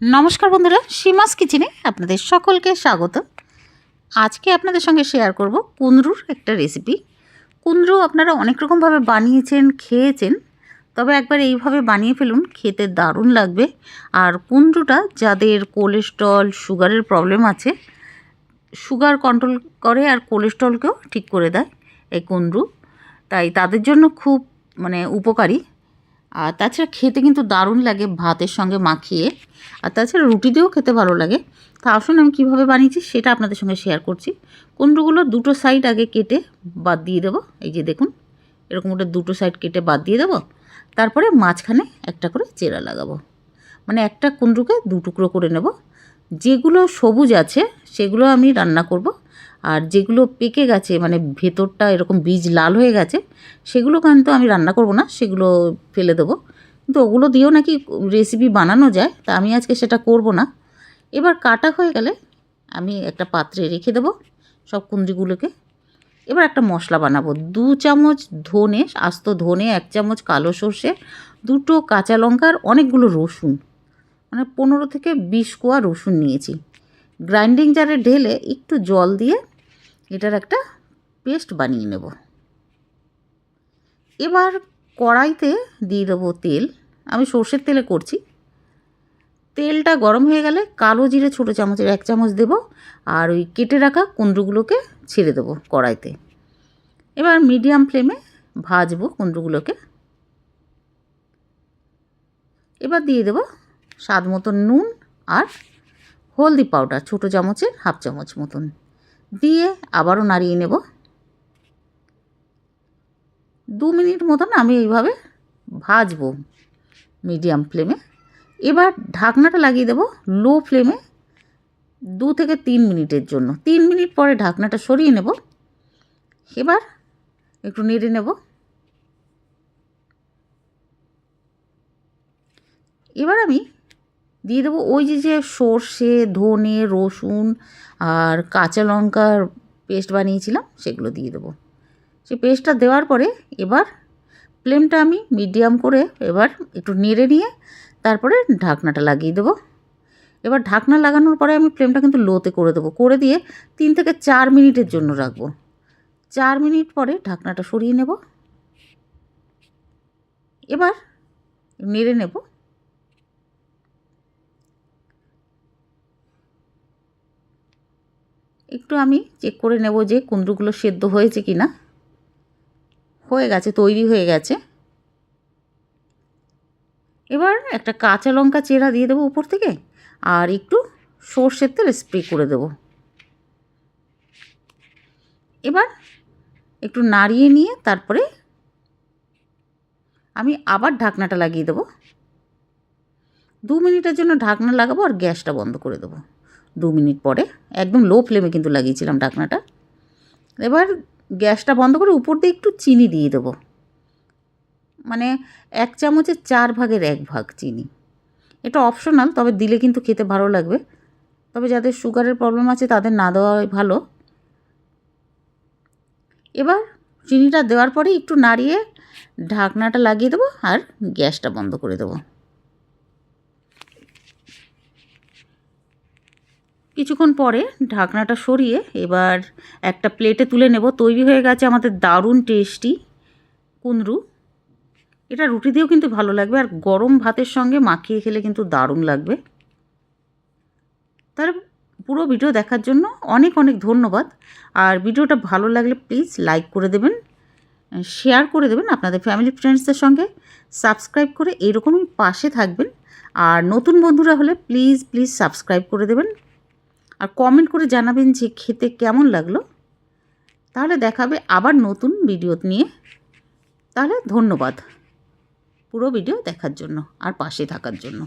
नमस्कार बंधुरा सीमास किचेने आपनादेर सकलके स्वागत। आज के आपनादेर संगे शेयर करब कुंद्रुर एक रेसिपि। कुंद्रु आपनारा अनेक रकम भावे बानिয়েছেন খেয়েছেন, তবে একবার এইভাবে বানিয়ে ফেলুন, খেতে দারুণ লাগবে। আর কুंद्रुটা যাদের কোলেস্ট্রল সুগারের প্রবলেম আছে, সুগার কন্ট্রোল করে আর কোলেস্ট্রলকেও ঠিক করে দেয় এই কুंद्रु, তাই তাদের জন্য খুব উপকারী। আর তাছাড়া খেতে কিন্তু দারুণ লাগে ভাতের সঙ্গে মাখিয়ে, আর তাছাড়া রুটি দিয়েও খেতে ভালো লাগে। তা আসুন আমি কীভাবে বানিয়েছি সেটা আপনাদের সঙ্গে শেয়ার করছি। কুंद्रुগুলো দুটো সাইড আগে কেটে বাদ দিয়ে দেবো। এই যে দেখুন, এরকম ওটা দুটো সাইড কেটে বাদ দিয়ে দেবো। তারপরে মাঝখানে একটা করে চেরা লাগাবো, একটা কুंद्रुকে দু টুকরো করে নেব। যেগুলো সবুজ আছে সেগুলো আমি রান্না করব, আর যেগুলো পেকে গেছে ভেতরটা এরকম বীজ লাল হয়ে গেছে সেগুলো কিন্তু আমি রান্না করব না, সেগুলো ফেলে দেবো। কিন্তু ওগুলো দিয়েও নাকি রেসিপি বানানো যায়, তা আমি আজকে সেটা করব না। এবার কাটা হয়ে গেলে আমি একটা পাত্রে রেখে দেবো সব কুंद्रुগুলোকে। এবার একটা মশলা বানাবো। 2 চামচ ধনে, আস্ত ধনে, 1 চামচ কালো সর্ষে, 2টো কাঁচা লঙ্কা আর অনেকগুলো রসুন, 15 থেকে 20 কোয়া রসুন নিয়েছি। গ্রাইন্ডিং জারে ঢেলে একটু জল দিয়ে এটার একটা পেস্ট বানিয়ে নেব। এবার কড়াইতে দিয়ে দেবো তেল। আমি সর্ষের তেলে করছি। তেলটা গরম হয়ে গেলে কালো জিরে ছোটো চামচের 1 চামচ দেব, আর ওই কেটে রাখা কুंद्रुগুলোকে ছেড়ে দেবো কড়াইতে। এবার মিডিয়াম ফ্লেমে ভাজবো কুंद्रुগুলোকে। এবার দিয়ে দেব স্বাদ মতন নুন আর হলদি পাউডার ছোটো চামচের 1/2 চামচ মতন দিয়ে আবারও নাড়িয়ে নেব। 2 মিনিট মতন আমি এইভাবে ভাজবো মিডিয়াম ফ্লেমে। এবার ঢাকনাটা লাগিয়ে দেব লো ফ্লেমে 2 থেকে 3 মিনিটের জন্য। 3 মিনিট পরে ঢাকনাটা সরিয়ে নেব। এবার একটু নেড়ে নেব। এবার আমি দিয়ে দেবো ওই যে সর্ষে, ধনে, রসুন আর কাঁচা লঙ্কার পেস্ট বানিয়েছিলাম সেগুলো দিয়ে দেবো। সেই পেস্টটা দেওয়ার পরে এবার ফ্লেমটা আমি মিডিয়াম করে এবার একটু নেড়ে নিয়ে তারপরে ঢাকনাটা লাগিয়ে দেবো। এবার ঢাকনা লাগানোর পরে আমি ফ্লেমটা কিন্তু লোতে করে দেবো, করে দিয়ে 3 থেকে 4 মিনিটের জন্য রাখবো। 4 মিনিট পরে ঢাকনাটা সরিয়ে নেব। এবার নেড়ে নেব। একটু আমি চেক করে নেব যে কুंद्रुগুলো সেদ্ধ হয়েছে কি না। হয়ে গেছে, তৈরি হয়ে গেছে। এবার একটা কাঁচা লঙ্কা চেরা দিয়ে দেবো উপর থেকে, আর একটু সর্ষের তেল স্প্রে করে দেব। এবার একটু নাড়িয়ে নিয়ে তারপরে আমি আবার ঢাকনাটা লাগিয়ে দেবো। 2 মিনিটের জন্য ঢাকনা লাগাবো আর গ্যাসটা বন্ধ করে দেবো। 2 মিনিট পরে একদম লো ফ্লেমে কিন্তু লাগিয়েছিলাম ঢাকনাটা। এবার গ্যাসটা বন্ধ করে উপর দিয়ে একটু চিনি দিয়ে দেবো, 1 চামচের 4 ভাগের 1 ভাগ চিনি। এটা অপশনাল, তবে দিলে কিন্তু খেতে ভালো লাগবে। তবে যাদের সুগারের প্রবলেম আছে তাদের না দেওয়াই ভালো। এবার চিনিটা দেওয়ার পরে একটু নাড়িয়ে ঢাকনাটা লাগিয়ে দেবো আর গ্যাসটা বন্ধ করে দেবো। কিছুক্ষণ পরে ঢাকনাটা সরিয়ে এবার একটা প্লেটে তুলে নেব। তৈরি হয়ে গেছে আমাদের দারুণ টেস্টি কুंद्रु। এটা রুটি দিয়েও কিন্তু ভালো লাগবে, আর গরম ভাতের সঙ্গে মাখিয়ে খেলে কিন্তু দারুণ লাগবে। তাহলে পুরো ভিডিও দেখার জন্য অনেক অনেক ধন্যবাদ। আর ভিডিওটা ভালো লাগলে প্লিজ লাইক করে দেবেন, শেয়ার করে দেবেন আপনাদের ফ্যামিলি ফ্রেন্ডসদের সঙ্গে, সাবস্ক্রাইব করে এরকমই পাশে থাকবেন। আর নতুন বন্ধুরা হলে প্লিজ প্লিজ সাবস্ক্রাইব করে দেবেন, আর কমেন্ট করে জানাবেন যে খেতে কেমন লাগলো। তাহলে দেখাবে আবার নতুন ভিডিও নিয়ে। তাহলে ধন্যবাদ পুরো ভিডিও দেখার জন্য আর পাশে থাকার জন্য।